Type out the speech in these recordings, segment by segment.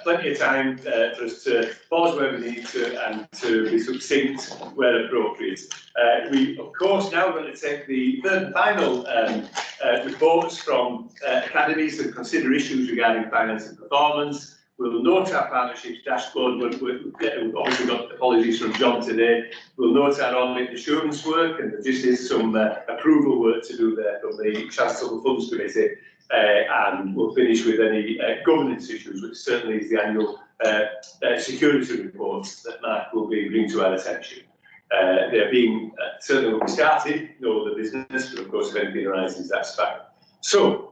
plenty of time for us to pause where we need to and to be succinct where appropriate. We, of course, now going to take the third and final reports from academies and consider issues regarding finance and performance. We'll note our partnerships dashboard. We've obviously got apologies from John today. We'll note our audit assurance work, and there just is some approval work to do there from the Chancellor Funds Committee. And we'll finish with any governance issues, which certainly is the annual security reports that Mark will be bringing to our attention. They're being certainly when we started, no other business, but of course if anything arises, that's fine. So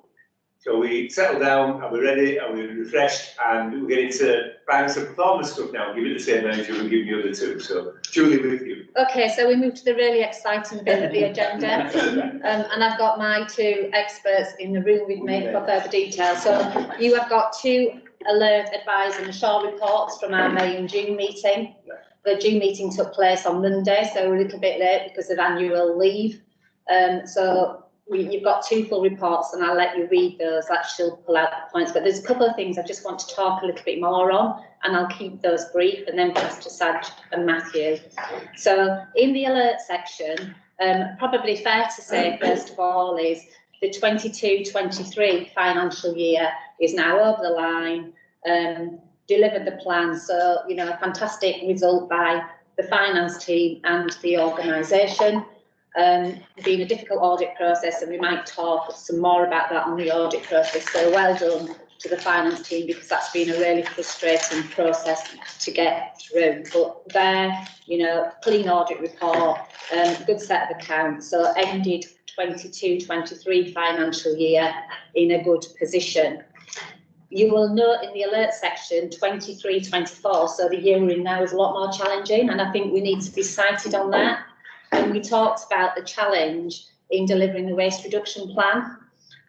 we settle down, and we're ready, and we're refreshed, and we'll get into finance and performance stuff now. I'll give it the same manager and give you the other two. So Julie, with you. Okay, so we move to the really exciting bit of the agenda, and I've got my two experts in the room with me for further detail. So you have got two alert, advise and assure reports from our May and June meeting. The June meeting took place on Monday, so we're a little bit late because of annual leave. You've got two full reports, and I'll let you read those. That she'll pull out the points, but there's a couple of things I just want to talk a little bit more on, and I'll keep those brief and then pass to Saj and Matthew. So in the alert section, probably fair to say, first of all, is the 22-23 financial year is now over the line, delivered the plan. So, you know, a fantastic result by the finance team and the organisation. Been a difficult audit process, and we might talk some more about that on the audit process. So well done to the finance team, because that's been a really frustrating process to get through. But there, you know, clean audit report, good set of accounts. So ended 22-23 financial year in a good position. You will note in the alert section 23-24, so the year we're in now is a lot more challenging, and I think we need to be cited on that. And we talked about the challenge in delivering the waste reduction plan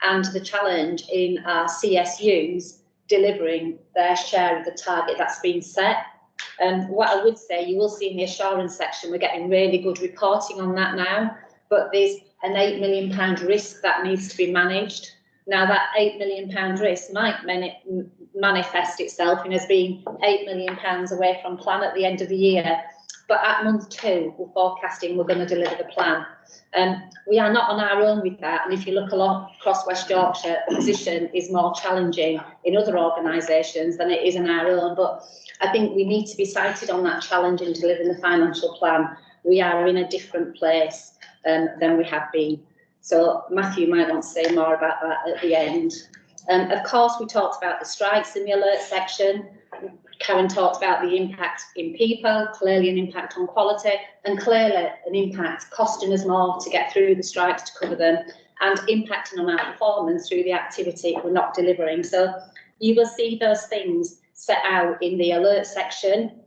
and the challenge in our CSUs delivering their share of the target that's been set. And what I would say, you will see in the assurance section, we're getting really good reporting on that now, but there's an £8 million risk that needs to be managed. Now that £8 million risk might manifest itself in as being £8 million away from plan at the end of the year. But at month 2, we're forecasting we're going to deliver the plan. We are not on our own with that. And if you look along across West Yorkshire, the position is more challenging in other organisations than it is in our own. But I think we need to be cited on that challenge in delivering the financial plan. We are in a different place than we have been. So Matthew might want to say more about that at the end. Of course, we talked about the strikes in the alert section. Karen talked about the impact in people, clearly an impact on quality, and clearly an impact costing us more to get through the strikes to cover them, and impacting on our performance through the activity we're not delivering. So you will see those things set out in the alert section.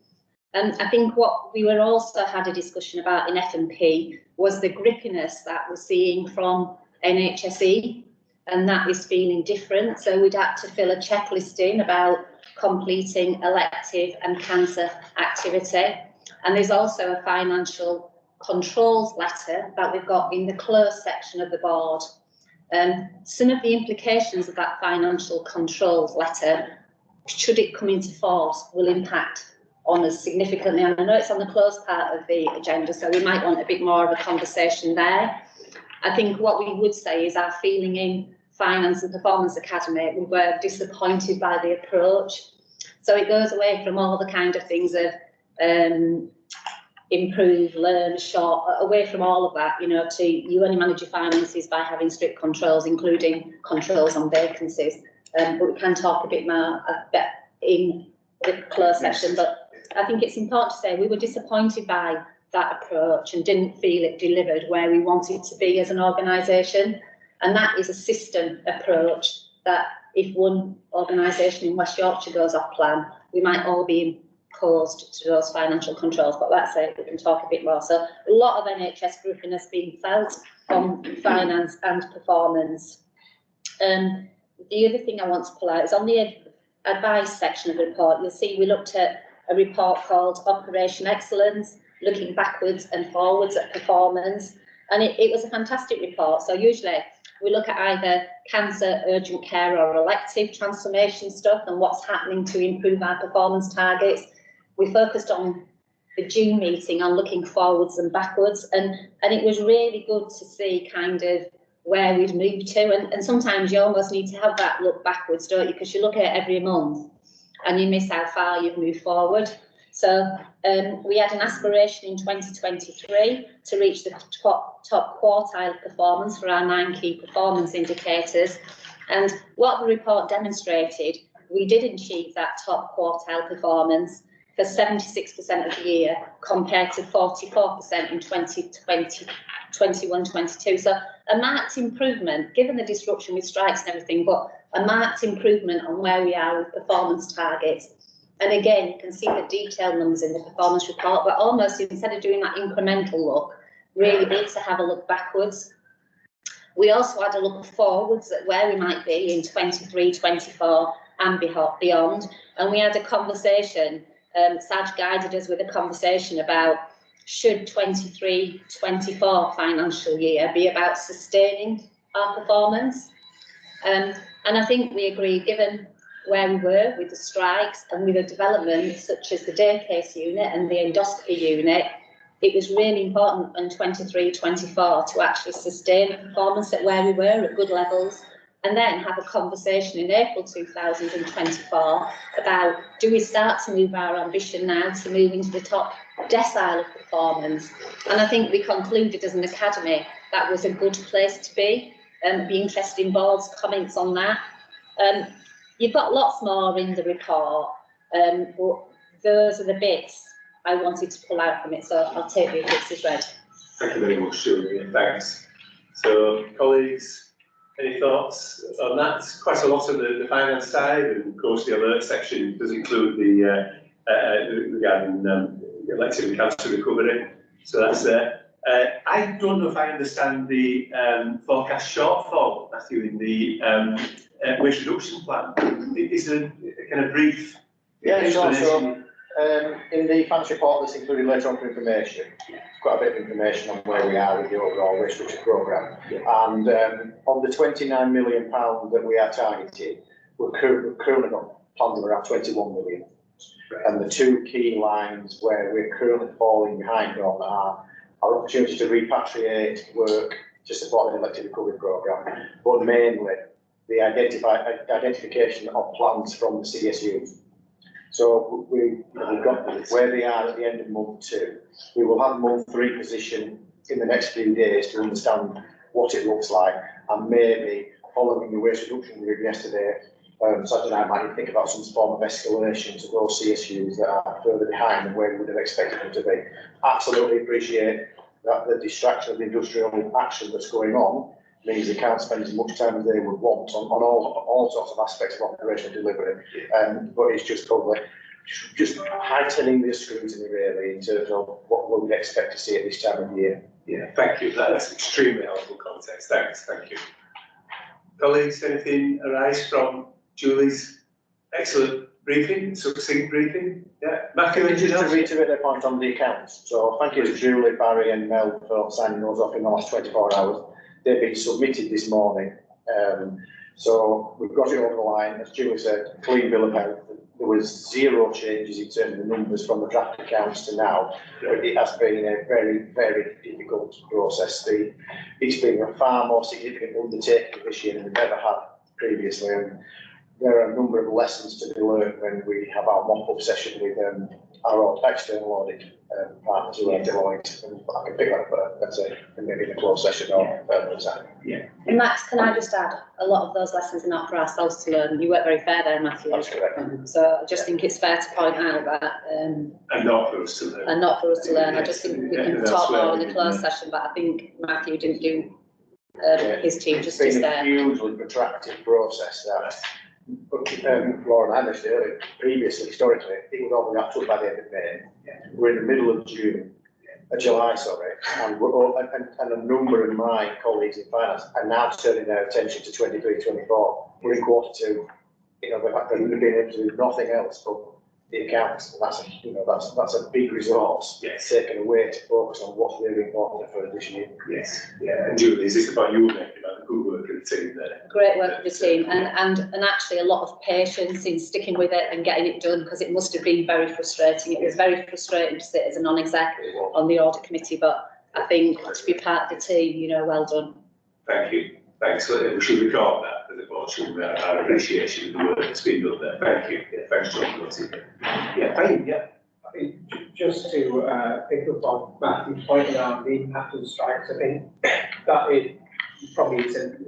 And I think what we were also had a discussion about in F&P was the grippiness that we're seeing from NHSE, and that is feeling different. So we'd had to fill a checklist in about completing elective and cancer activity. And there's also a financial controls letter that we've got in the closed section of the board. Some of the implications of that financial controls letter, should it come into force, will impact on us significantly. And I know it's on the closed part of the agenda, so we might want a bit more of a conversation there. I think what we would say is our feeling in Finance and Performance Academy, we were disappointed by the approach. So it goes away from all the kind of things of improve, learn, short, away from all of that, you know, to you only manage your finances by having strict controls, including controls on vacancies. But we can talk a bit more in the closed session. But I think it's important to say we were disappointed by that approach and didn't feel it delivered where we wanted to be as an organisation. And that is a system approach that if one organisation in West Yorkshire goes off plan, we might all be imposed to those financial controls. But that's it, we can talk a bit more. So a lot of NHS grippiness being felt on finance and performance. The other thing I want to pull out is on the advice section of the report, you'll see we looked at a report called Operation Excellence, looking backwards and forwards at performance. And it was a fantastic report. So usually we look at either cancer, urgent care or elective transformation stuff and what's happening to improve our performance targets. We focused on the June meeting on looking forwards and backwards, and it was really good to see kind of where we'd moved to, and sometimes you almost need to have that look backwards, don't you, because you look at it every month and you miss how far you've moved forward. So we had an aspiration in 2023 to reach the top quartile performance for our 9 key performance indicators, and what the report demonstrated, we did achieve that top quartile performance for 76% of the year compared to 44% in 2021-22. So a marked improvement, given the disruption with strikes and everything, but a marked improvement on where we are with performance targets. And again, you can see the detailed numbers in the performance report, but almost instead of doing that incremental look, really need to have a look backwards. We also had a look forwards at where we might be in 23, 24 and beyond. And we had a conversation, Saj guided us with a conversation about should 23-24 financial year be about sustaining our performance. And I think we agree, given where we were with the strikes and with the development such as the day case unit and the endoscopy unit, it was really important in 23-24 to actually sustain performance at where we were at good levels, and then have a conversation in April 2024 about, do we start to move our ambition now to move into the top decile of performance? And I think we concluded as an academy that was a good place to be, and be interested in board's comments on that. You've got lots more in the report, but those are the bits I wanted to pull out from it, so I'll take the bits as read. Thank you very much, Julie. Thanks. So, colleagues, any thoughts on that? Quite a lot of the finance side, and of course the alert section does include the regarding elective and cancer recovery. So that's there. I don't know if I understand the forecast shortfall, Matthew, in the waste reduction plan. Is there a kind of brief explanation? In the finance report that's included later on for information, quite a bit of information on where we are with the overall waste reduction programme. And on the £29 million that we are targeting, we're currently got plans of around 21 million. Right. And the 2 key lines where we're currently falling behind on are our opportunity to repatriate work to support the elective recovery programme, but mainly the identification of plans from the CSU. So we've got where they are at the end of month 2. We will have month 3 position in the next few days to understand what it looks like, and maybe following the waste reduction group yesterday, Saj and I might think about some form of escalation to those CSUs that are further behind than where we would have expected them to be. Absolutely appreciate that the distraction of the industrial action that's going on means they can't spend as much time as they would want on all sorts of aspects of operational delivery. But it's just probably just heightening the scrutiny really in terms of what we would expect to see at this time of year. Yeah, thank you. That's extremely helpful context. Thanks, thank you. Colleagues, anything arise from Julie's excellent briefing, succinct briefing? Yeah, Matthew, just to reiterate their point on the accounts. So thank you to Julie, Barry and Mel for signing those off in the last 24 hours. They've been submitted this morning. So we've got it over the line. As Julie said, clean bill of health. There was 0 changes in terms of the numbers from the draft accounts to now, but it has been a very, very difficult process. It's been a far more significant undertaking this year than we've ever had previously. And there are a number of lessons to be learned when we have our mop-up session with our external audit partners who are Deloitte, and I can pick that up, let's say, maybe in a closed session or time. Yeah. And Max, can I just add, a lot of those lessons are not for ourselves to learn. You weren't very fair there, Matthew. That's correct. So I just think it's fair to point out that. And not for us to learn. And not for us to learn. I just think we can talk more in the closed session, but I think Matthew didn't do his team justice there. It's been a hugely protracted process that. Laura and I mentioned earlier, previously, historically, it would all be wrapped up by the end of May. We're in the middle of July, sorry, and a number of my colleagues in finance are now turning their attention to 23-24. We're in quarter 2. The fact that we've been able to do nothing else but the accounts, and that's a big resource taken away to focus on what's really important for this year. Yes, yeah. And Julie, is this the point you were making about the good work of the team there. Great work of the team, and actually a lot of patience in sticking with it and getting it done, because it must have been very frustrating. It was very frustrating to sit as a non-exec on the audit committee, but I think to be part of the team, you know, well done. Thank you. Thanks. We should record that as a board, shouldn't we? Our appreciation of the work that's been done there. Thank you. Yeah, thanks, John. Yeah, I think just to pick up on Matthew's point around the impact of the strikes, I think that it probably isn't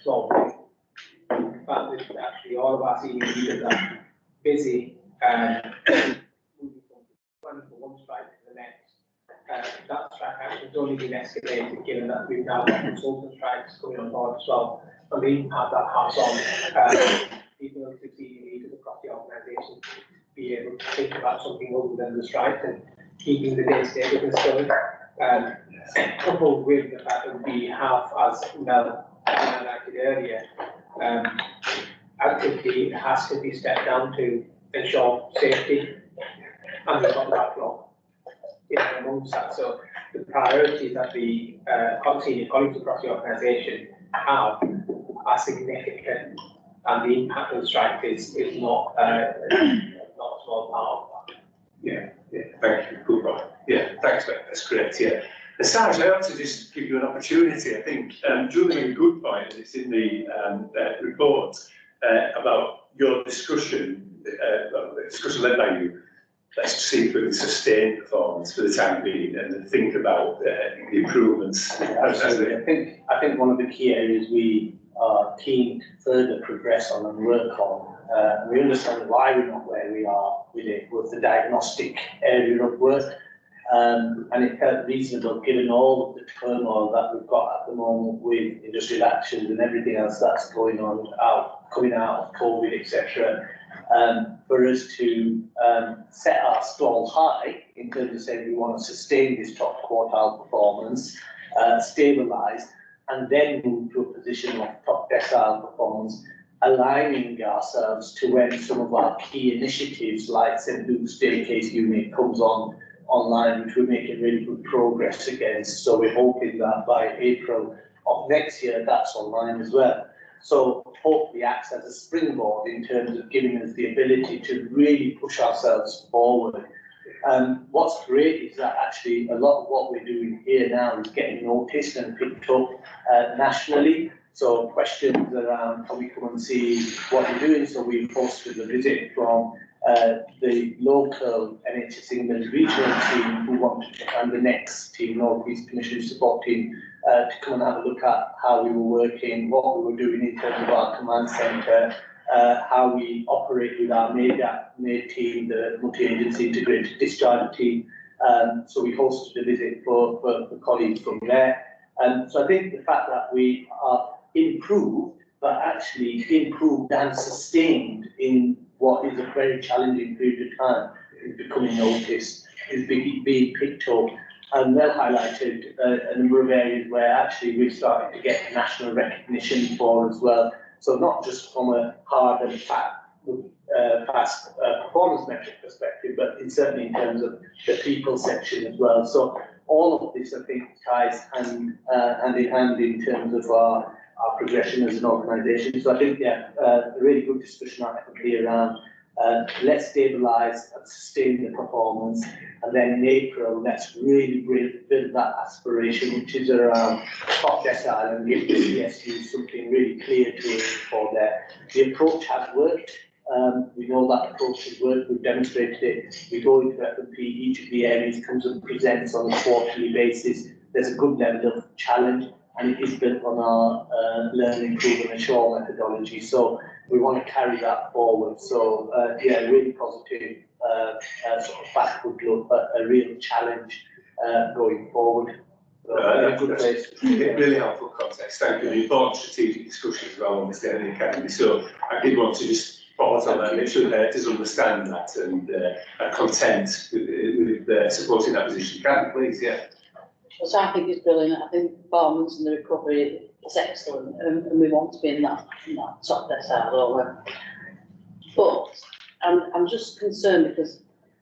small thing. In fact, that actually all of our senior leaders are busy moving from one strike to the next. That strike action has only been escalated given that we've now got consultant strikes coming on board as well. And the impact that has on people who senior leaders across the organisation be able to think about something other than the strike and keeping the day-to-day business going. Coupled with the fact that we have, as Mel highlighted earlier, activity has to be stepped down to ensure safety, and we've got the backlog amongst that. So the priorities that the senior colleagues across the organisation have are significant, and the impact of the strike is not a small part of that. Yeah, thank you. Good one. Yeah, thanks, mate. That's great. Yeah. Sarge, I ought to just give you an opportunity. I think Julie made a good point, and it's in the report about your discussion, the discussion led by you. Let's see if we can sustain performance for the time being and think about the improvements. Absolutely. I think one of the key areas we are keen to further progress on and work on. We understand why we're not where we are with it, with the diagnostic area of work. And it felt reasonable given all of the turmoil that we've got at the moment with industrial actions and everything else that's going on coming out of COVID, etc. For us to set our stall high in terms of saying we want to sustain this top quartile performance, stabilise, and then move to a position of top decile performance, aligning ourselves to when some of our key initiatives like St Luke's Daycase Unit comes online, which we're making really good progress against. So we're hoping that by April of next year, that's online as well. So hopefully acts as a springboard in terms of giving us the ability to really push ourselves forward. What's great is that actually a lot of what we're doing here now is getting noticed and picked up nationally. So questions around, can we come and see what you're doing? So we hosted a visit from the local NHS England regional team who wanted to, and the next team, North East Commission Support Team, to come and have a look at how we were working, what we were doing in terms of our command centre, how we operate with our MAID team, the multi-agency integrated discharge team. So we hosted a visit for colleagues from there. So I think the fact that we are improved, but actually improved and sustained in what is a very challenging period of time, is becoming noticed, is being picked up. And Mel highlighted a number of areas where actually we've started to get national recognition for as well. So not just from a hard and fast performance metric perspective, but certainly in terms of the people section as well. So all of this, I think, ties hand in hand in terms of our progression as an organisation. So I think, a really good discussion actively around let's stabilise and sustain the performance, and then in April, let's really build that aspiration, which is around top decile, and give the CSU something really clear to aim for there. The approach has worked. We know that approach has worked. We've demonstrated it. We go into F&P, each of the areas comes and presents on a quarterly basis. There's a good level of challenge, and it is built on our learn, improve and assure methodology. So we want to carry that forward. So really positive sort of backward look, but a real challenge going forward. So, in a good place. Really helpful context. Thank you. The important strategic discussion as well on the state of the academy. So I did want to just pause on that, make sure that it does understand that and are content with supporting that position. Can please, yeah. Which I think is brilliant. I think performance and the recovery is excellent, and we want to be in that top decile, don't we? But I'm just concerned because,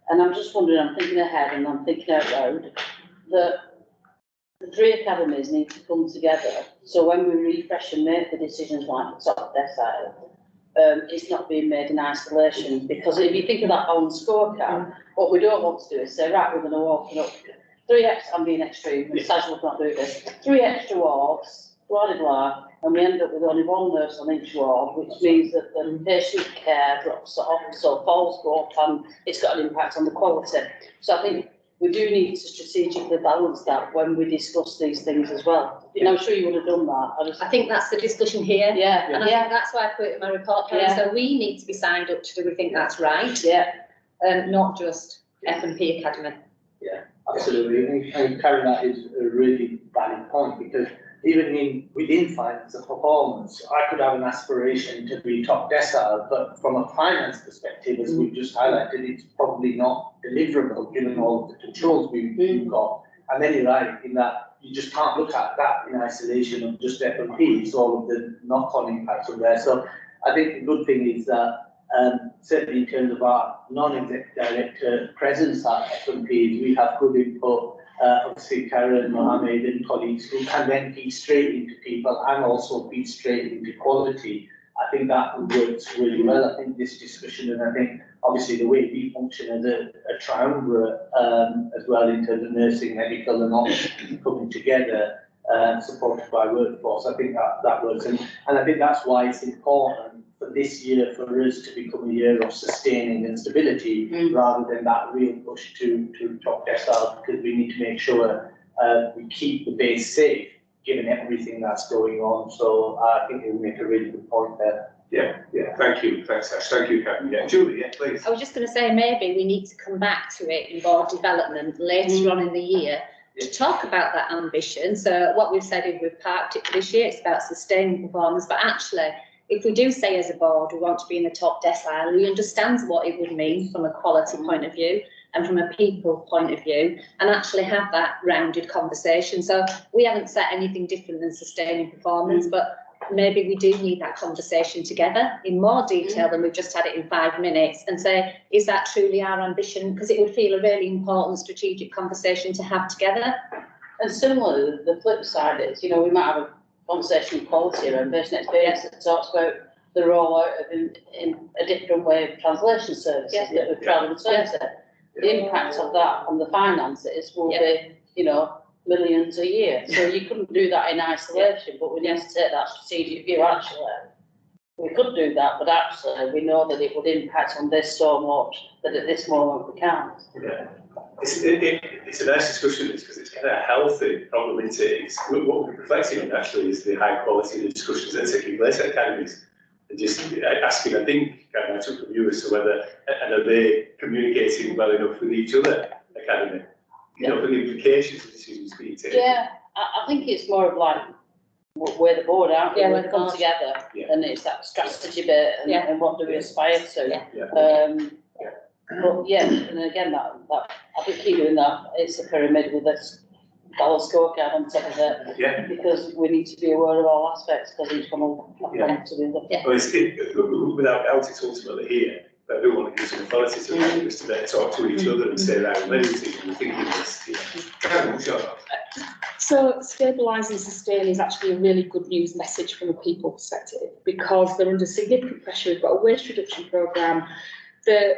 and I'm just wondering, I'm thinking ahead and I'm thinking out loud, that the three academies need to come together, so when we refresh and make the decisions like the top decile, it's not being made in isolation, because if you think of that on scorecard, what we don't want to do is say, right, we're going to open up 3 extra, I'm being extreme, and Saj will not do this, 3 extra wards, blah, blah, blah, and we end up with only 1 nurse on each ward, which means that the patient care drops off, so falls go up, and it's got an impact on the quality. So I think we do need to strategically balance that when we discuss these things as well. And I'm sure you would have done that. I think that's the discussion here. Yeah, And I think that's why I put it in my report, Karen. Yeah. So we need to be signed up to do we think that's right, yeah, not just F&P Academy. Absolutely, and Karen, that is a really valid point, because even within finance and performance, I could have an aspiration to be top decile, but from a finance perspective, as we've just highlighted, it's probably not deliverable given all the controls we've got. And then you're right in that you just can't look at that in isolation of just F&P, it's all of the knock-on impacts from there. So I think the good thing is that certainly in terms of our non-exec director presence at F&P, we have good input. Obviously Karen, Mohammed and colleagues who can then feed straight into people and also feed straight into quality. I think that works really well. I think this discussion, and I think obviously the way we function as a triumvirate as well in terms of nursing, medical and all coming together, supported by workforce, I think that works. And I think that's why it's important for this year for us to become a year of sustaining and stability rather than that real push to top decile, because we need to make sure we keep the base safe given everything that's going on. So I think you make a really good point there. Yeah, thank you, thanks Ash, thank you Karen. Yeah, Julie, yeah, please. I was just going to say maybe we need to come back to it in board development later on in the year to talk about that ambition. So what we've said is we've parked it for this year, it's about sustaining performance, but actually if we do say as a board we want to be in the top decile, we understand what it would mean from a quality point of view and from a people point of view, and actually have that rounded conversation. So we haven't set anything different than sustaining performance, but maybe we do need that conversation together in more detail than we've just had it in 5 minutes, and say, is that truly our ambition? Because it would feel a really important strategic conversation to have together. and similarly, the flip side is, we might have a conversation of quality around patient experience that talks about the rollout of in a different way of translation services that we've tried and services. The impact of that on the finances will be, millions a year. So you couldn't do that in isolation, but we need to take that strategic view. Actually, we could do that, but actually we know that it would impact on this so much that at this moment we can't. Yeah. It's a nice discussion because it's kind of a healthy problem. What we're reflecting on actually is the high quality of the discussions that are taking place at academies. And just asking, I think, I took from you as to whether, and are they communicating well enough with each other academy? For the implications of decisions being taken. Yeah, I think it's more of like, we're the board, aren't we? Yeah, we come together, and it's that strategy bit, and what do we aspire to? But and again, that I think keep doing that. It's a pyramid with a balanced scorecard on top of it, because we need to be aware of all aspects, because each one will have to do that. Well, without doubt, it's ultimately here. But I do want to give some authority to us to better talk to each other and say, right, maybe we're thinking this. So stabilise and sustain is actually a really good news message from a people perspective, because they're under significant pressure. We've got a waste reduction programme. The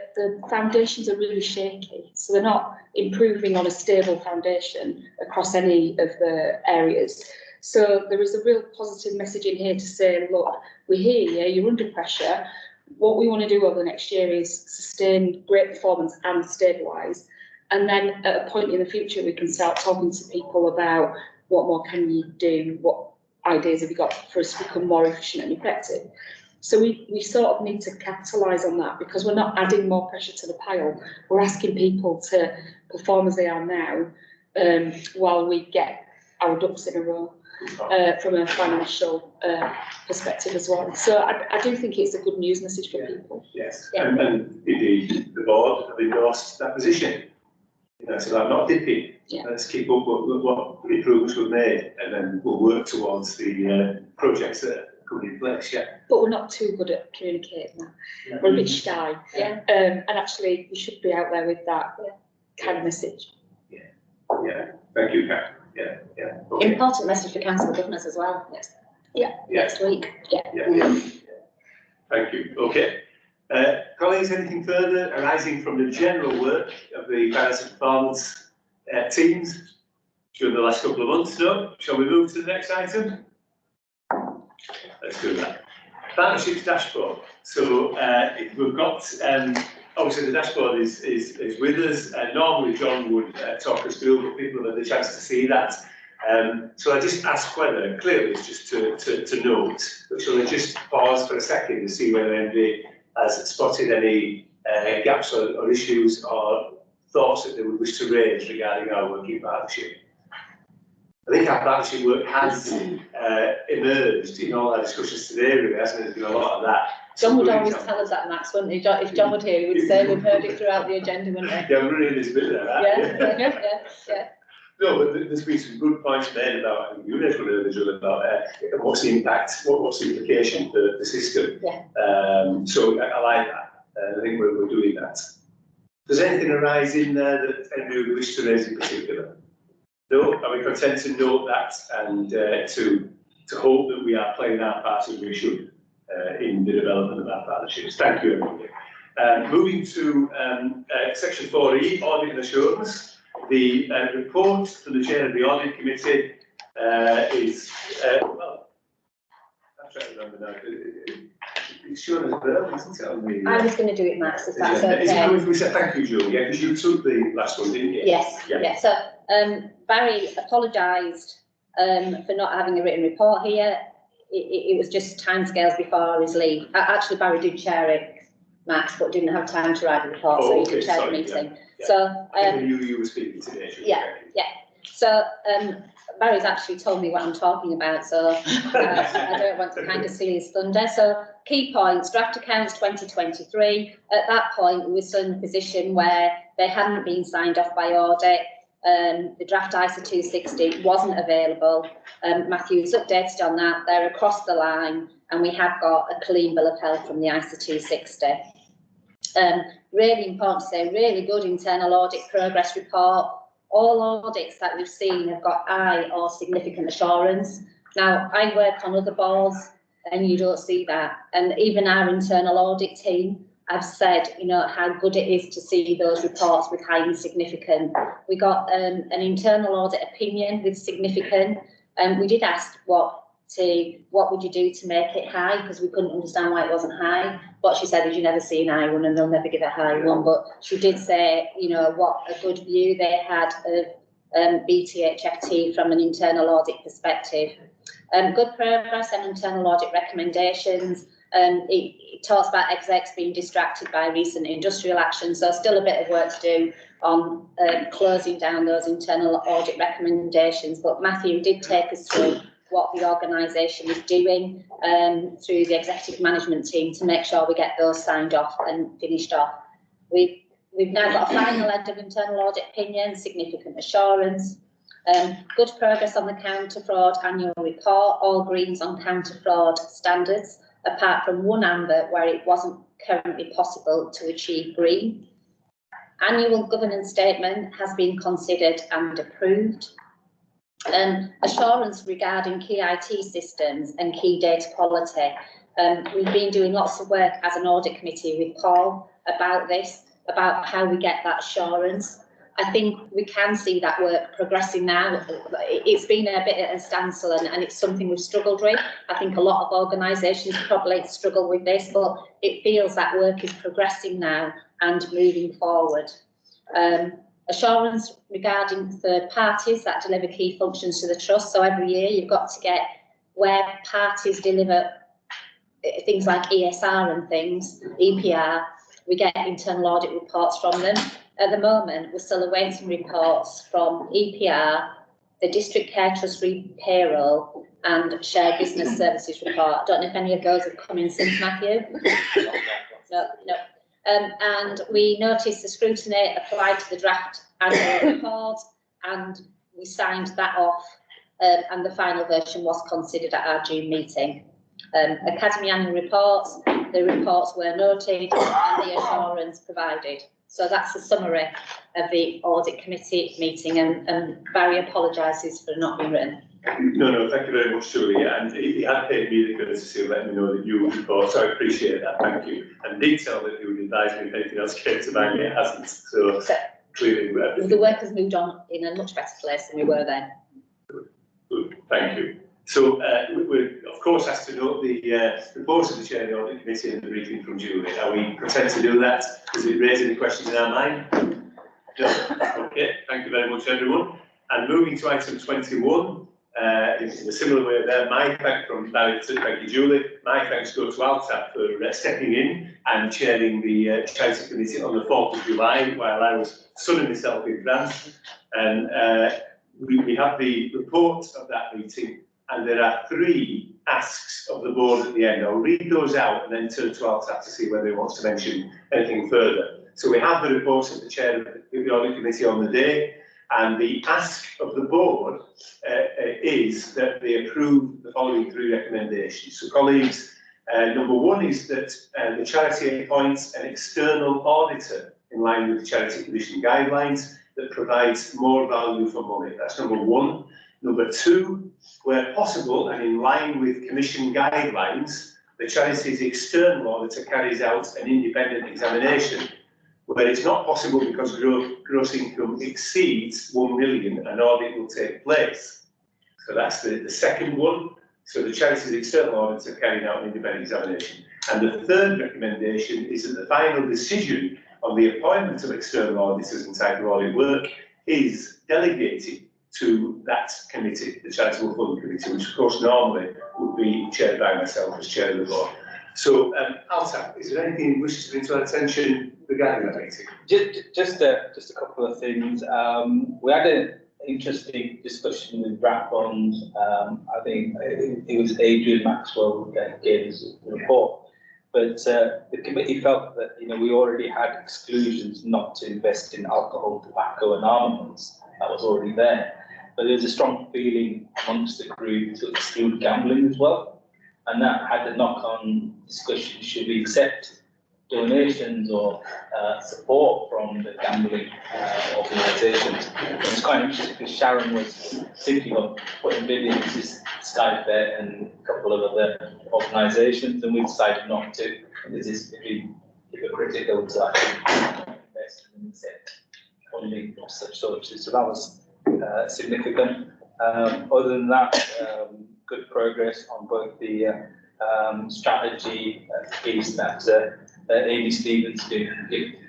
foundations are really shaky, so they're not improving on a stable foundation across any of the areas. So there is a real positive message in here to say, look, we hear you, you're under pressure. What we want to do over the next year is sustain great performance and stabilise. And then at a point in the future, we can start talking to people about what more can you do, what ideas have you got for us to become more efficient and effective. So we sort of need to capitalise on that, because we're not adding more pressure to the pile. We're asking people to perform as they are now, while we get our ducks in a row from a financial perspective as well. So I do think it's a good news message for people. Yes, and the board have endorsed that position. So I'm not dipping. Let's keep up what the improvements we've made, and then we'll work towards the projects that are coming in place. But we're not too good at communicating that. We're a bit shy. And actually, we should be out there with that kind of message. Thank you, Kat. Okay. Important message for council governors as well, next week. Yeah. Thank you. Okay. Colleagues, anything further arising from the general work of the finance and performance teams during the last couple of months? No? Shall we move to the next item? Let's do that. Partnerships dashboard. So we've got, obviously the dashboard is with us. Normally John would talk us through, but people have had the chance to see that. So I just ask whether, clearly it's just to note, but shall I just pause for a second to see whether anybody has spotted any gaps or issues or thoughts that they would wish to raise regarding our working partnership? I think our partnership work has emerged in all our discussions today, really, hasn't it? There's been a lot of that. John would always tell us that, Max, wouldn't he? If John would hear, he would say we've heard it throughout the agenda, wouldn't he? Yeah, we're reading this bit there, right? Yeah. No, but there's been some good points made about, and you guys will know this about what's the impact, what's the implication for the system. Yeah. So I like that. I think we're doing that. Does anything arise in there that anybody would wish to raise in particular? No, are we content to note that and to hope that we are playing our part as we should in the development of our partnerships? Thank you, everybody. Moving to section 4E, audit and assurance. The report from the chair of the audit committee is, well, I'm trying to remember now. It's shown as well, isn't it? On the, I was going to do it, Max, if that's Is it good okay. if we say thank you, Julie? Yeah, because you took the last one, didn't you? Yes, Yeah. yeah. So Barry apologised for not having a written report here. It was just timescales before his leave. Actually, Barry did chair it, Max, but didn't have time to write the report, so he did chair the meeting. Yeah. So you were speaking today. yeah. So Barry's actually told me what I'm talking about, so I don't want to kind of steal his thunder. So key points, draft accounts 2023. At that point, we were still in a position where they hadn't been signed off by audit. The draft ISA 260 wasn't available. Matthew's updated on that. They're across the line, and we have got a clean bill of health from the ISA 260. Really important to say, really good internal audit progress report. All audits that we've seen have got high or significant assurance. Now, I work on other boards and you don't see that. And even our internal audit team have said, you know, how good it is to see those reports with high and significant. We got an internal audit opinion with significant, and we did ask what would you do to make it high, because we couldn't understand why it wasn't high. What she said is you never see an high one and they'll never give a high one, but she did say, you know, what a good view they had of BTHFT from an internal audit perspective. Good progress on internal audit recommendations. It talks about execs being distracted by recent industrial action, so still a bit of work to do on closing down those internal audit recommendations, but Matthew did take us through what the organisation is doing through the executive management team to make sure we get those signed off and finished off. We've now got a final end of internal audit opinion, significant assurance, good progress on the counter fraud annual report, all greens on counter fraud standards, apart from one amber where it wasn't currently possible to achieve green. Annual governance statement has been considered and approved. Assurance regarding key IT systems and key data quality. We've been doing lots of work as an audit committee with Paul about this, about how we get that assurance. I think we can see that work progressing now. It's been a bit at a standstill and it's something we've struggled with. I think a lot of organisations probably struggle with this, but it feels that work is progressing now and moving forward. Assurance regarding third parties that deliver key functions to the trust. So every year you've got to get where parties deliver things like ESR and things, EPR, we get internal audit reports from them. At the moment, we're still awaiting reports from EPR, the District Care Trust payroll and Shared Business Services report. I don't know if any of those have come in since, Matthew. No. And we noticed the scrutiny applied to the draft annual report, and we signed that off, and the final version was considered at our June meeting. Academy annual reports, the reports were noted and the assurance provided. So that's a summary of the audit committee meeting, and Barry apologises for not being written. No, thank you very much, Julie, and he had paid me the courtesy of letting me know that you would report, so I appreciate that, thank you. And did tell that he would advise me if anything else came to mind, it hasn't, so clearly. The work has moved on in a much better place than we were then. Good, thank you. So we're of course asked to note the report of the chair of the audit committee and the briefing from Julie. Are we content to do that? Does it raise any questions in our mind? No. Okay, thank you very much, everyone. And moving to item 21, in a similar way there, my thanks from Barry to thank you, Julie. My thanks go to Alta for stepping in and chairing the charity committee on the 4th of July while I was sunning myself in France. And we have the report of that meeting, and there are 3 asks of the board at the end. I'll read those out and then turn to Alta to see whether he wants to mention anything further. So we have the report of the chair of the audit committee on the day, and the ask of the board is that they approve the following 3 recommendations. So colleagues, number 1 is that the charity appoints an external auditor in line with the Charity Commission guidelines that provides more value for money. That's number 1. Number 2, where possible and in line with Commission guidelines, the charity's external auditor carries out an independent examination. Where it's not possible because gross income exceeds 1 million, an audit will take place. So that's the second one. So the charity's external auditor carrying out an independent examination. And the 3rd recommendation is that the final decision on the appointment of external auditors and type of audit work is delegated to that committee, the Charitable Fund Committee, which of course normally would be chaired by myself as chair of the board. So, Alta, is there anything you wish to bring to our attention regarding that meeting? Just a couple of things. We had an interesting discussion with Rathbones. I think it was Adrian Maxwell who gave us a report. But the committee felt that we already had exclusions not to invest in alcohol, tobacco, and armaments. That was already there. But there was a strong feeling amongst the group to exclude gambling as well. And that had a knock-on discussion: should we accept donations or support from the gambling organisations? It's quite interesting because Sharon was thinking of putting millions into Sky Bet and a couple of other organisations, and we decided not to. This is hypocritical to actually invest and accept funding of such sources. So that was significant. Other than that, good progress on both the strategy piece that Amy Stevens did,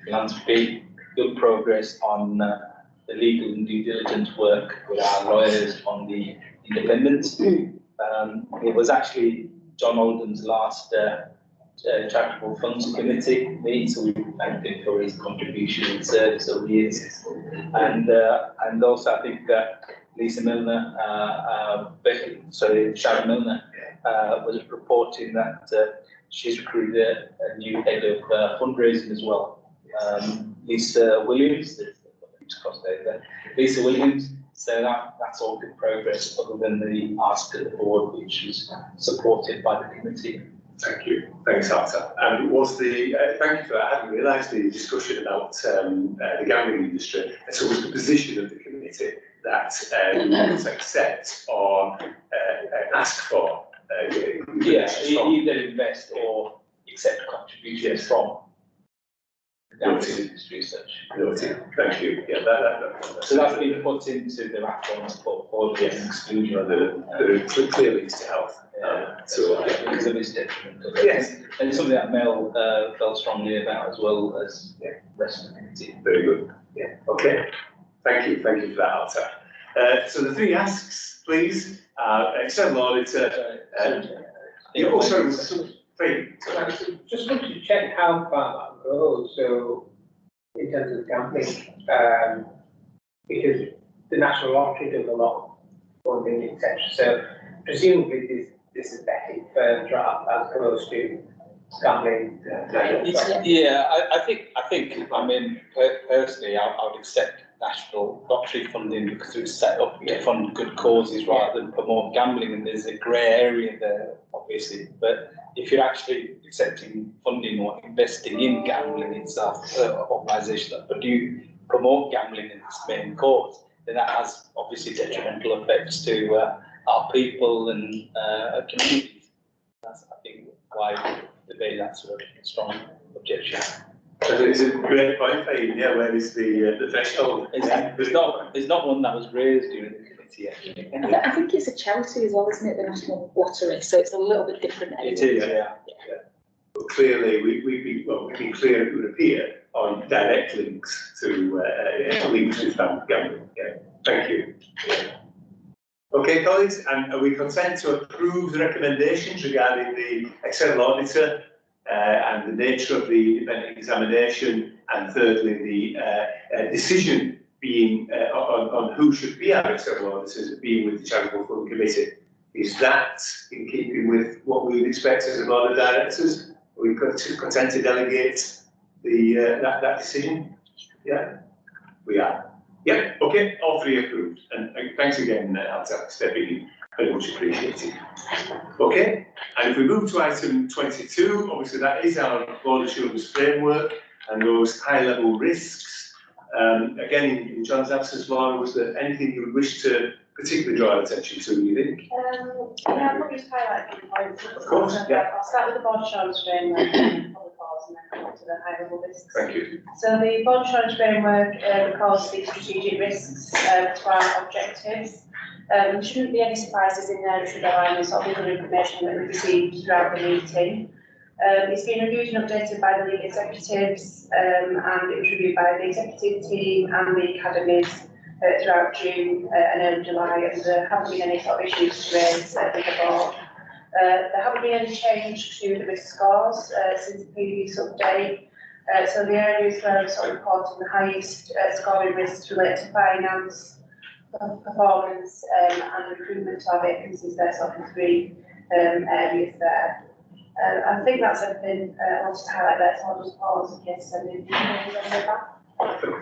philanthropy, good progress on the legal and due diligence work with our lawyers on the independence. It was actually John Oldham's last charitable funds committee meeting, so we thanked him for his contribution and service over the years. And also I think Lisa Milner, Sharon Milner, was reporting that she's recruited a new head of fundraising as well. Lisa Williams, Lisa Williams. So that's all good progress, other than the ask of the board, which is supported by the committee. Thank you. Thanks, Alta. And was the thank you for that. I hadn't realised the discussion about the gambling industry. So was the position of the committee that you wouldn't accept or ask for? Either invest or accept contributions from the gambling industry as such. Noted. Thank you. Yeah, so that's been put into the Rathbones portfolio and exclusion. The clear links to health. Because of its detriment. Yes. And it's something that Mel felt strongly about as well as the rest of the committee. Very good. Yeah. Okay. Thank you for that, Alta. So the 3 asks, please. External auditor. Just wanted to check how far that goes. So, in terms of gambling, because the National Lottery does a lot of funding, etc. So, presumably this is vetted firms as opposed to gambling. I think. I mean, personally, I would accept national lottery funding because it was set up to fund good causes rather than promote gambling, and there's a grey area there, obviously. But if you're actually accepting funding or investing in gambling itself, organisations that do promote gambling in its main cause, then that has obviously detrimental effects to our people and communities. That's, I think, why the debate that sort of strong objection. It's a great point, yeah, where is the threshold? There's not one that was raised during the committee actually. I think it's a charity as well, isn't it, the National Lottery, so it's a little bit different. It is, yeah. But clearly, we've been clear, it would appear, on direct links to links with gambling. Yeah. Thank you. Okay, colleagues, and are we content to approve the recommendations regarding the external auditor and the nature of the independent examination, and thirdly, the decision being on who should be our external auditors being with the Charitable Fund Committee? Is that in keeping with what we would expect as a board of directors? Are we content to delegate that decision? Yeah, we are. Yeah, okay, all three approved. And thanks again, Alta, stepping in. Very much appreciated. Okay, and if we move to item 22, obviously that is our board assurance framework and those high-level risks. Again, in John's absence, Laura, was there anything you would wish to particularly draw attention to, you think? Yeah, I'll probably just highlight a few points. Of course, yeah. I'll start with the board assurance framework, public cause, and then come on to the high-level risks. Thank you. So the board assurance framework records the strategic risks to our objectives. There shouldn't be any surprises in there. It should align with sort of other information that we've received throughout the meeting. It's been reviewed and updated by the lead executives, and it was reviewed by the executive team and the academies throughout June and early July, and there haven't been any sort of issues to raise with the board. There haven't been any change to the risk scores since the previous update. So the areas where we're sort of reporting the highest scoring risks relate to finance, performance, and recruitment to our vacancies. There's sort of three areas there. I think that's everything I wanted to highlight there, so I'll just pause in case anything back.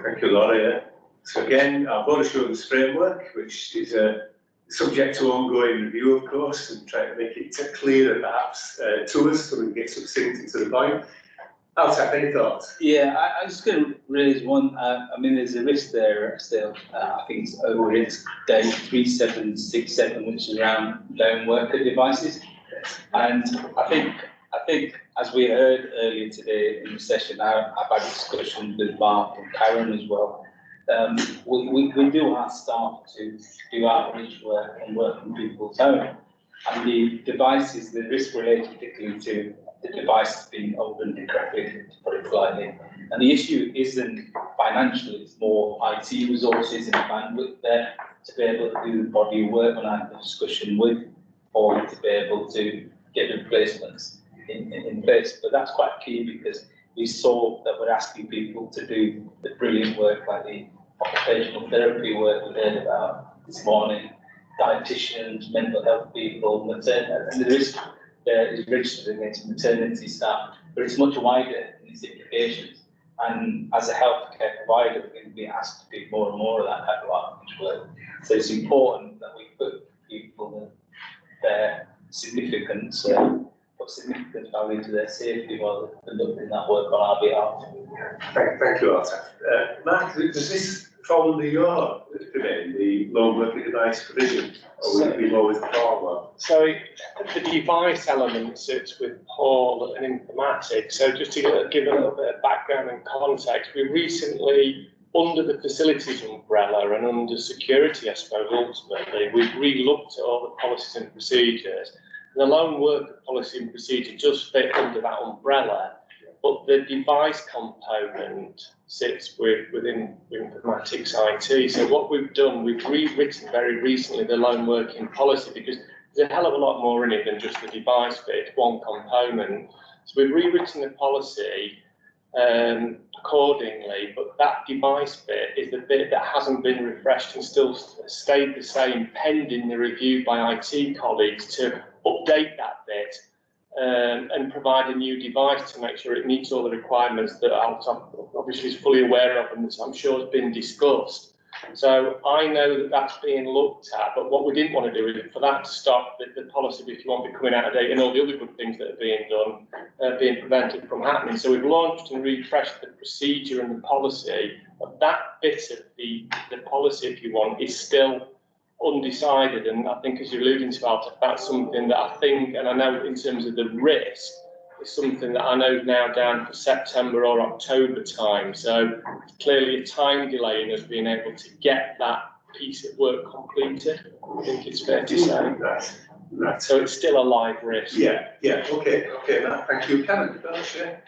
Thank you, Laura. So again, our board assurance framework, which is subject to ongoing review, of course, and try to make it clearer perhaps to us so we can get succinct and to the point. Altaf, any thoughts? Yeah, I was just going to raise one. I mean, there's a risk there still. I think it's over its day 3767, which is around lone worker devices. And I think as we heard earlier today in the session, I've had discussions with Mark and Karen as well. We do ask staff to do outreach work and work from people's home. And the devices, the risk related particularly to the device being opened incorrectly, to put it politely. And the issue isn't financial, it's more IT resources and bandwidth there to be able to do the body of work. And I had a discussion with Paul to be able to get replacements in place. But that's quite key because we saw that we're asking people to do the brilliant work like the occupational therapy work we heard about this morning, dietitians, mental health people, and the risk there is registered against maternity staff, but it's much wider in its implications. And as a healthcare provider, we're going to be asked to do more and more of that type of outreach work. So it's important that we put people in their significant value to their safety while conducting that work on our behalf. Thank you, Altaf. Mark, does this fall under your domain, the lone worker device provision, or will it be more with Paul? So the device element sits with Paul and informatics. So just to give a little bit of background and context, we recently, under the facilities umbrella and under security, I suppose, ultimately, we've re-looked at all the policies and procedures. The lone worker policy and procedure does fit under that umbrella, but the device component sits within informatics IT. So what we've done, we've rewritten very recently the lone working policy because there's a hell of a lot more in it than just the device bit, one component. So we've rewritten the policy accordingly, but that device bit is the bit that hasn't been refreshed and still stayed the same pending the review by IT colleagues to update that bit and provide a new device to make sure it meets all the requirements that Alton obviously is fully aware of and I'm sure has been discussed. So I know that that's being looked at, but what we didn't want to do is for that to stop the policy, if you want, becoming out of date and all the other good things that are being done, being prevented from happening. So we've launched and refreshed the procedure and the policy, but that bit of the policy, if you want, is still undecided. And I think, as you're alluding to, Alton, that's something that I think, and I know in terms of the risk, is something that I know is now down for September or October time. So clearly a time delay in us being able to get that piece of work completed, I think it's fair to say. Right. So it's still a live risk. Yeah, okay, Matt, thank you. Karen,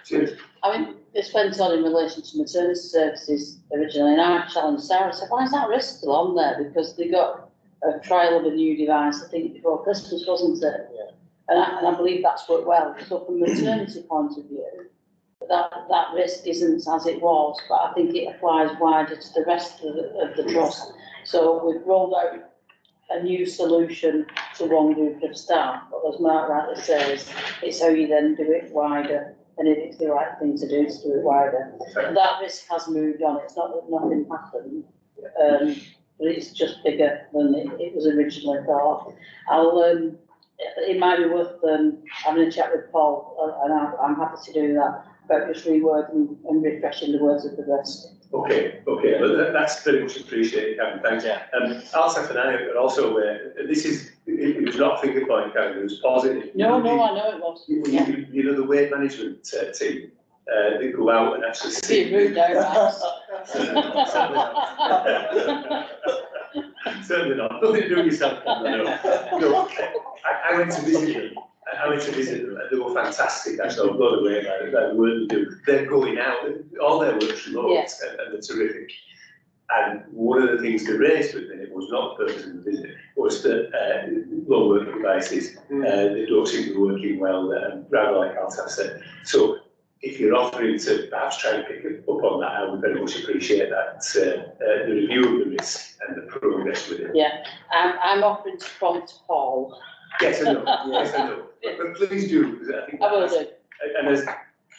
cheers. I mean, this went on in relation to maternity services originally, and I challenged Sarah, I said, why is that risk still on there? Because they got a trial of a new device, I think, before Christmas, wasn't it? Yeah. And I believe that's worked well. So from a maternity point of view, that risk isn't as it was, but I think it applies wider to the rest of the trust. So we've rolled out a new solution to one group of staff, but as Mark rightly says, it's how you then do it wider, and if it's the right thing to do it wider. That risk has moved on. It's not that nothing happened, but it's just bigger than it was originally thought. It might be worth having a chat with Paul, and I'm happy to do that, about just rewording and refreshing the words of the rest. Okay, well, that's very much appreciated, Karen, thanks. Yeah. Alsaf and I are also aware, this is, it was not a finger point, Karen, it was positive. No, I know it was. You know, the weight management team, they go out and actually It's being rude now, Certainly not. Nothing to do with yourself. No. I went to visit them. And they were fantastic. Actually, I'm blown away by the work they do. They're going out. All their work's remote, Yes. and they're terrific. And one of the things they raised with me, it was not the person who visit, was that low work devices, they don't seem to be working well, and rather like Alsaf said. So if you're offering to perhaps try and pick up on that, I would very much appreciate that, the review of the risk and the progress with it. Yeah, I'm offering to prompt Paul. Yes, I know. But please do, because I think. I will do. And as,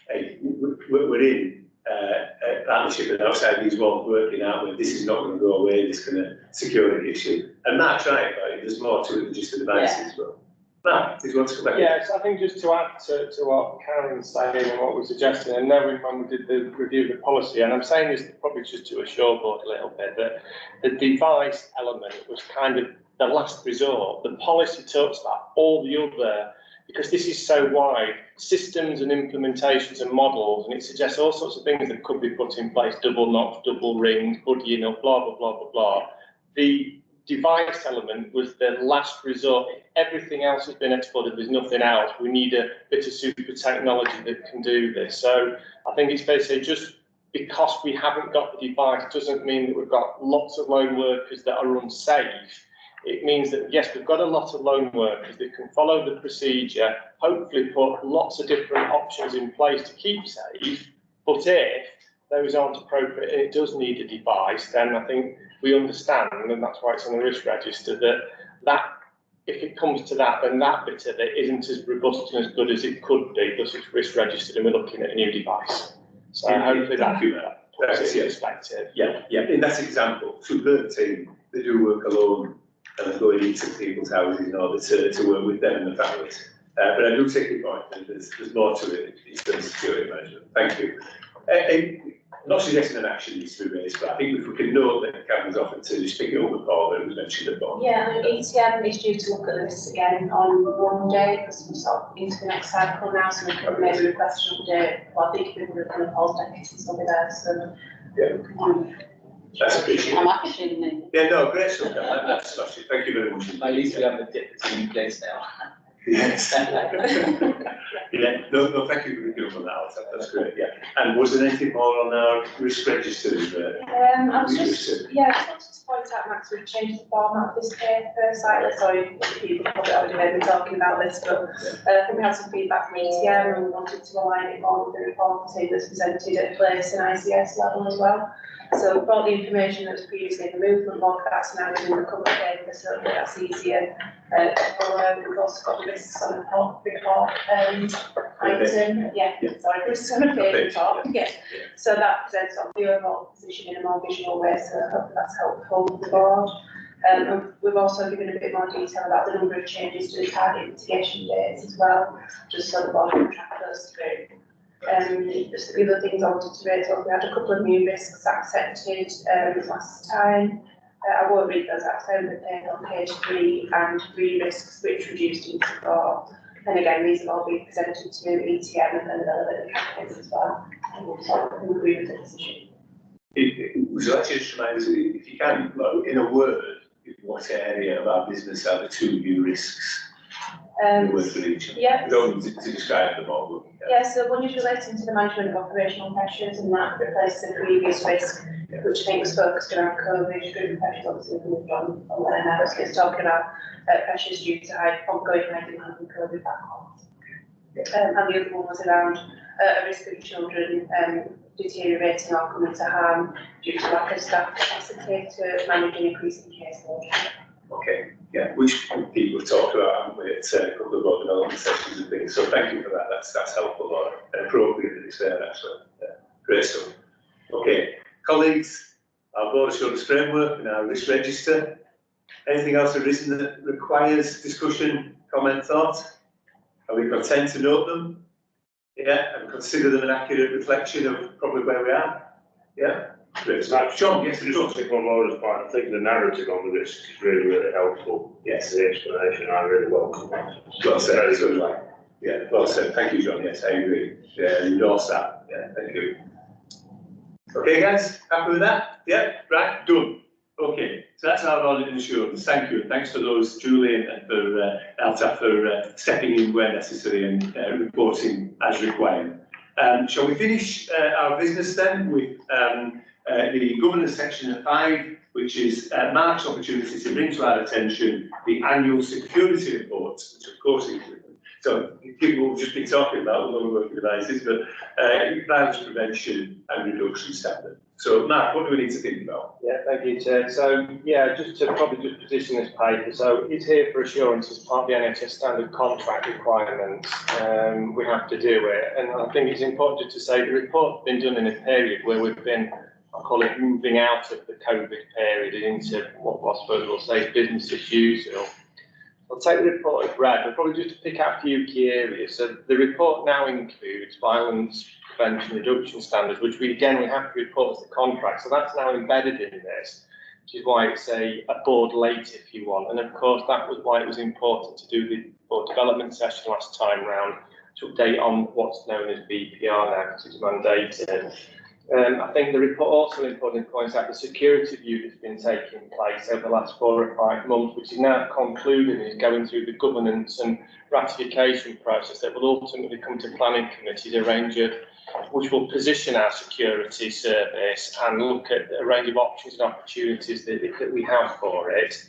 hey, we're in a partnership and outside these walls working out where this is not going to go away, this kind of security issue. And Matt's right, right, there's more to it than just the devices, but. Matt, did you want to come back? Yes, I think just to add to what Karen's saying and what we're suggesting, and knowing when we did the review of the policy, and I'm saying this probably just to assure board a little bit, that the device element was kind of the last resort. The policy talks about all the other, because this is so wide, systems and implementations and models, and it suggests all sorts of things that could be put in place, double knots, double rings, buddying up, blah, blah, blah, blah, blah. The device element was the last resort. Everything else has been explored. There's nothing else. We need a bit of super technology that can do this. So I think it's fair to say, just because we haven't got the device doesn't mean that we've got lots of lone workers that are unsafe. It means that, yes, we've got a lot of lone workers that can follow the procedure, hopefully put lots of different options in place to keep safe. But if those aren't appropriate and it does need a device, then I think we understand, and that's why it's on the risk register, that if it comes to that, then that bit of it isn't as robust and as good as it could be, because it's risk registered and we're looking at a new device. So hopefully that puts it in perspective. Yeah, in that example, superb team, they do work alone and going into people's houses in order to work with them and the families. But I do take your point, and there's more to it in terms of security management. Thank you. I'm not suggesting an action needs to be raised, but I think if we can note that Karen's offered to just pick it up with Paul, that was mentioned above. Yeah, the ETM is due to look at this again on Monday, because we're sort of into the next cycle now, so we can maybe request an update. Well, I think people are going to Paul's deputies will be there, so. Yeah. That's appreciated. I'm actually. Yeah, no, great stuff. That's smashing. Thank you very much. At least we have the deputy in place now. Yes. Yeah, no, thank you for picking up on that. That's great, yeah. And was there anything more on our risk register? I was just wanted to point looked at, Max, we've changed the format of this paper slightly, sorry, people probably already heard me talking about this, but I think we had some feedback from ETM and we wanted to align it more with the reporting that's presented at place and ICS level as well. So we brought the information that was previously in the movement log, that's now in the cover paper, so that's easier to follow. We've also got the risks on the report item, risks on the page report, yeah. So that presents on the overall position in a more visual way, so I hope that's helpful to the board. And we've also given a bit more detail about the number of changes to the target mitigation dates as well, just so the board can track those through. Just the other things I wanted to raise, we had a couple of new risks accepted last time. I won't read those out, so they're on page 3, and 3 risks which reduced into 4. And again, these have all been presented to ETM and the relevant campaigns as well. And we'll talk and agree with the decision. Would you like to just remind us, if you can, in a word, what area of our business are the 2 new risks? Word for each. Yeah. We don't need to describe them all. Yeah, so one is relating to the management of operational pressures, and that replaces the previous risk, which I think was focused around COVID. Group pressures obviously moved on there now, so it's talking about pressures due to ongoing high demand and COVID backlogs. And the other one was around a risk of children deteriorating or coming to harm due to lack of staff capacity to manage an increasing caseload. Okay, yeah, which people have talked about, haven't we, at a couple of board development sessions and things, so thank you for that, that's helpful or appropriate that it's there actually. Yeah, great stuff. Okay, colleagues, our board assurance framework and our risk register. Anything else arisen that requires discussion, comment, thought? Are we content to note them? Yeah, and consider them an accurate reflection of probably where we are? Yeah? Great. John, yes, just take one more as part. I think the narrative on the risk is really, really helpful. Yes. The explanation, I really welcome that. Well said. Very good. Yeah, well said. Thank you, John. Yes, I agree. Yeah, endorse that. Yeah, thank you. Okay, guys, happy with that? Yeah, right, done. Okay, so that's our audit and assurance. Thank you. Thanks for those, Julie, and for Alta for stepping in where necessary and reporting as required. Shall we finish our business then with the governance section of 5, which is Mark's opportunity to bring to our attention the annual security reports, which of course include them. So people will just be talking about the working devices, but violence prevention and reduction standard. So Mark, what do we need to think about? Yeah, thank you, Chair. So yeah, just to probably just position this paper. So it's here for assurance as part of the NHS standard contract requirements. We have to do it, and I think it's important to say the report's been done in a period where we've been, I call it, moving out of the COVID period into what I suppose we'll say business as usual. I'll take the report as read, but probably just to pick out a few key areas. So the report now includes violence prevention reduction standards, which we have to report as the contract. So that's now embedded in this, which is why it's a board late, if you want. And of course, that was why it was important to do the board development session last time round to update on what's known as BPR now, because it's mandated. I think the report also importantly points out the security view that's been taking place over the last 4 or 5 months, which is now concluding, is going through the governance and ratification process that will ultimately come to planning committees, a range of which will position our security service and look at a range of options and opportunities that we have for it.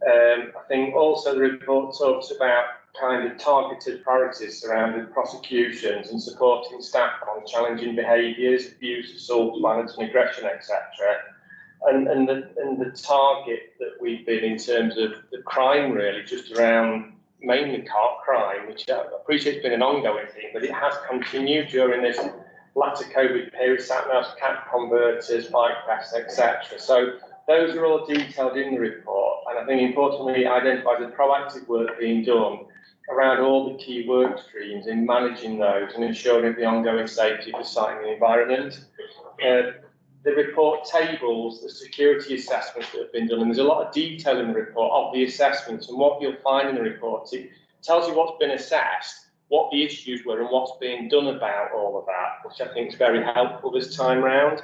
I think also the report talks about kind of targeted priorities surrounding prosecutions and supporting staff on challenging behaviours, abuse, assault, violence and aggression, etc. And the target that we've been in terms of the crime really just around mainly car crime, which I appreciate has been an ongoing thing, but it has continued during this latter COVID period, sat-navs, CAC converters, bike thefts, etc. So those are all detailed in the report, and I think importantly it identifies the proactive work being done around all the key work streams in managing those and ensuring the ongoing safety of the site and the environment. The report tables the security assessments that have been done, and there's a lot of detail in the report of the assessments, and what you'll find in the report, it tells you what's been assessed, what the issues were and what's being done about all of that, which I think is very helpful this time round.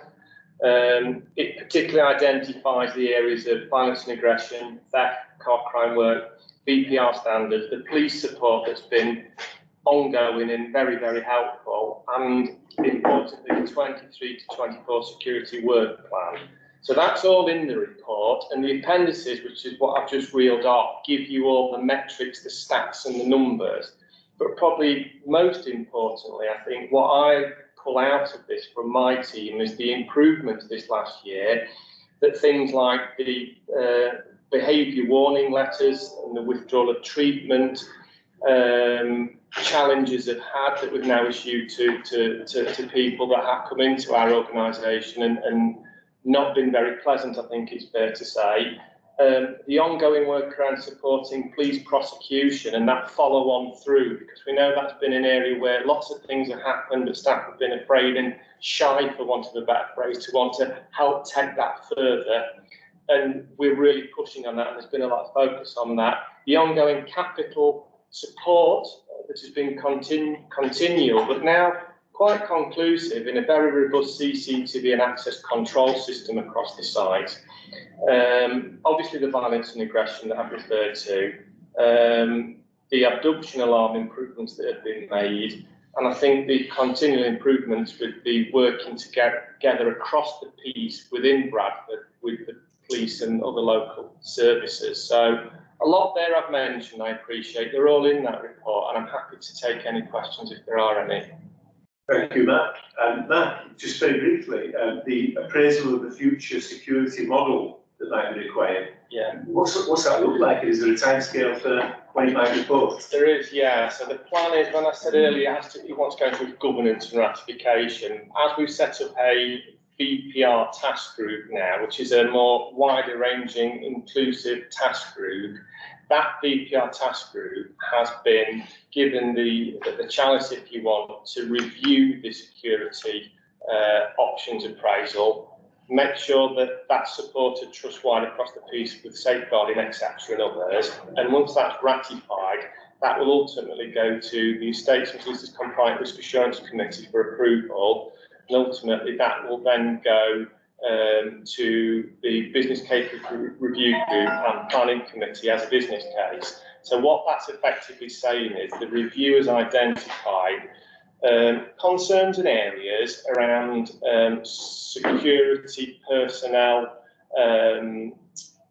It particularly identifies the areas of violence and aggression, theft, car crime work, BPR standards, the police support that's been ongoing and very, very helpful, and importantly the 23 to 24 security work plan. So that's all in the report, and the appendices, which is what I've just reeled off, give you all the metrics, the stats and the numbers. But probably most importantly, I think what I pull out of this from my team is the improvements this last year, that things like the behaviour warning letters and the withdrawal of treatment, challenges have had that we've now issued to people that have come into our organisation and not been very pleasant, I think it's fair to say. The ongoing work around supporting police prosecution and that follow on through, because we know that's been an area where lots of things have happened, but staff have been afraid and shy, for want of a better phrase, to want to help take that further. And we're really pushing on that, and there's been a lot of focus on that. The ongoing capital support that has been continual, but now quite conclusive in a very robust CCTV and access control system across the site. Obviously the violence and aggression that I've referred to, the abduction alarm improvements that have been made, and I think the continual improvements with the working together across the piece within Bradford with the police and other local services. So a lot there I've mentioned, I appreciate. They're all in that report, and I'm happy to take any questions if there are any. Thank you, Mark. Mark, just very briefly, the appraisal of the future security model that might be required. Yeah. What's that look like? Is there a timescale for when it might be posted? There is, yeah. So the plan is, when I said earlier, it wants to go through governance and ratification. As we've set up a BPR task group now, which is a more wider ranging, inclusive task group, that BPR task group has been given the chalice, if you want, to review the security options appraisal, make sure that that's supported trust-wide across the piece with safeguarding, etc. and others. And once that's ratified, that will ultimately go to the Estates and Solicitors Compliant Risk Assurance Committee for approval. And ultimately that will then go to the Business Case Review Group and Planning Committee as a business case. So what that's effectively saying is the review has identified concerns and areas around security, personnel,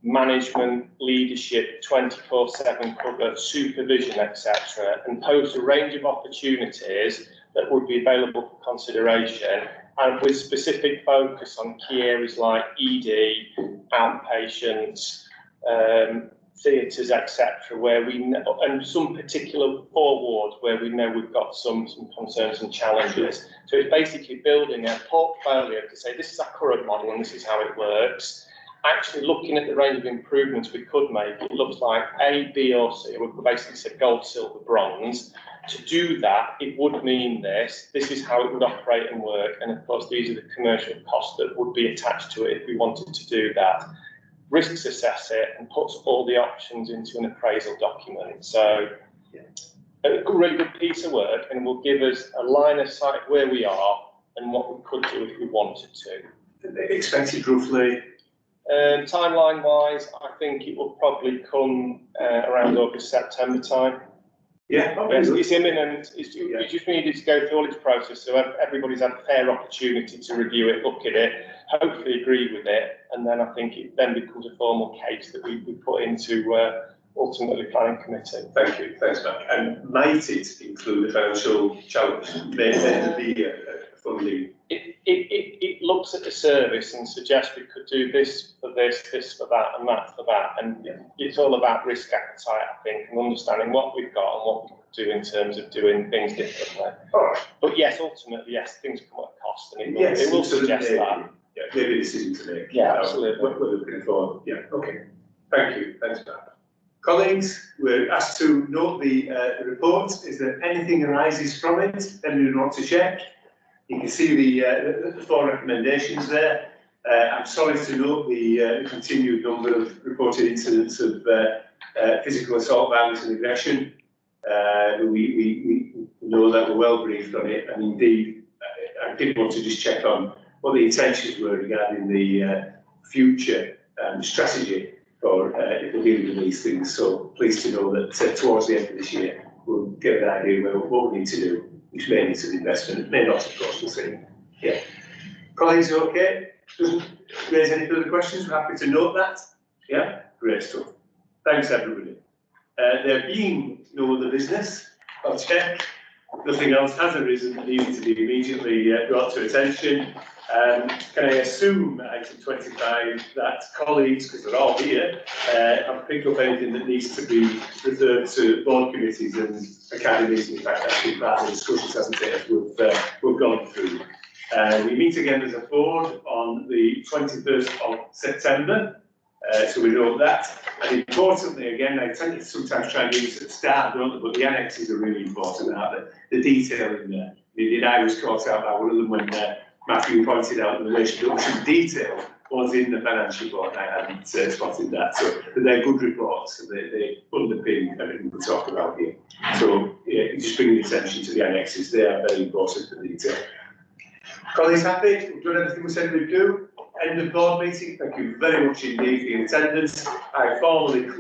management, leadership, 24/7 cover, supervision, etc., and posed a range of opportunities that would be available for consideration, and with specific focus on key areas like ED, outpatients, theatres, etc., where we know, and some particular wards where we know we've got some concerns and challenges. So it's basically building a portfolio to say this is our current model and this is how it works. Actually looking at the range of improvements we could make, it looks like A, B or C, we could basically say gold, silver, bronze. To do that, it would mean this is how it would operate and work, and of course these are the commercial costs that would be attached to it if we wanted to do that. Risks assess it and puts all the options into an appraisal document. So a really good piece of work, and will give us a line of sight of where we are and what we could do if we wanted to. Expected roughly? Timeline wise, I think it will probably come around August, September time. Yeah, yes, it's imminent. We just needed to go through all its process, so everybody's had a fair opportunity to review it, look at it, hopefully agree with it, and then I think it then becomes a formal case that we put into ultimately planning committee. Thank you, thanks, Mark. And might it include a financial challenge? May there be a funding? It looks at the service and suggests we could do this for this, this for that, and that for that. And it's all about risk appetite, I think, and understanding what we've got and what we could do in terms of doing things differently. But yes, ultimately, yes, things come at a cost, and it will suggest that. Yeah, maybe a decision to make. Yeah, absolutely. What we're looking for. Yeah, okay. Thank you. Thanks, Matt. Colleagues, we're asked to note the report. Is there anything arises from it? Anyone want to check? You can see the 4 recommendations there. I'm sorry to note the continued number of reported incidents of physical assault, violence and aggression. We know that we're well briefed on it, and indeed I did want to just check on what the intentions were regarding the future strategy for dealing with these things. So pleased to know that towards the end of this year we'll get an idea of what we need to do, which may need some investment, may not, of course, we'll see. Yeah. Colleagues, okay? raise any further questions, we're happy to note that. Yeah, great stuff. Thanks, everybody. There being no other business, I'll check. Nothing else has arisen that needed to be immediately brought to attention. Can I assume, item 25, that colleagues, because they're all here, have picked up anything that needs to be referred to board committees and academies? In fact, that's been part of the discussions, hasn't it, we've gone through. We meet again as a board on the 21st of September. So we know that. And importantly, again, I tend to sometimes try and do this at the start, don't I? But the annexes are really important, aren't they? The detail in there. And I was caught out by one of them when Matthew pointed out the wage reduction detail was in the financial report, and I hadn't spotted that. So they're good reports, and they underpin everything we talk about here. So yeah, just bringing attention to the annexes, they are very important for detail. Colleagues happy? We've done everything we said we'd do. End of board meeting. Thank you very much indeed for your attendance. I formally close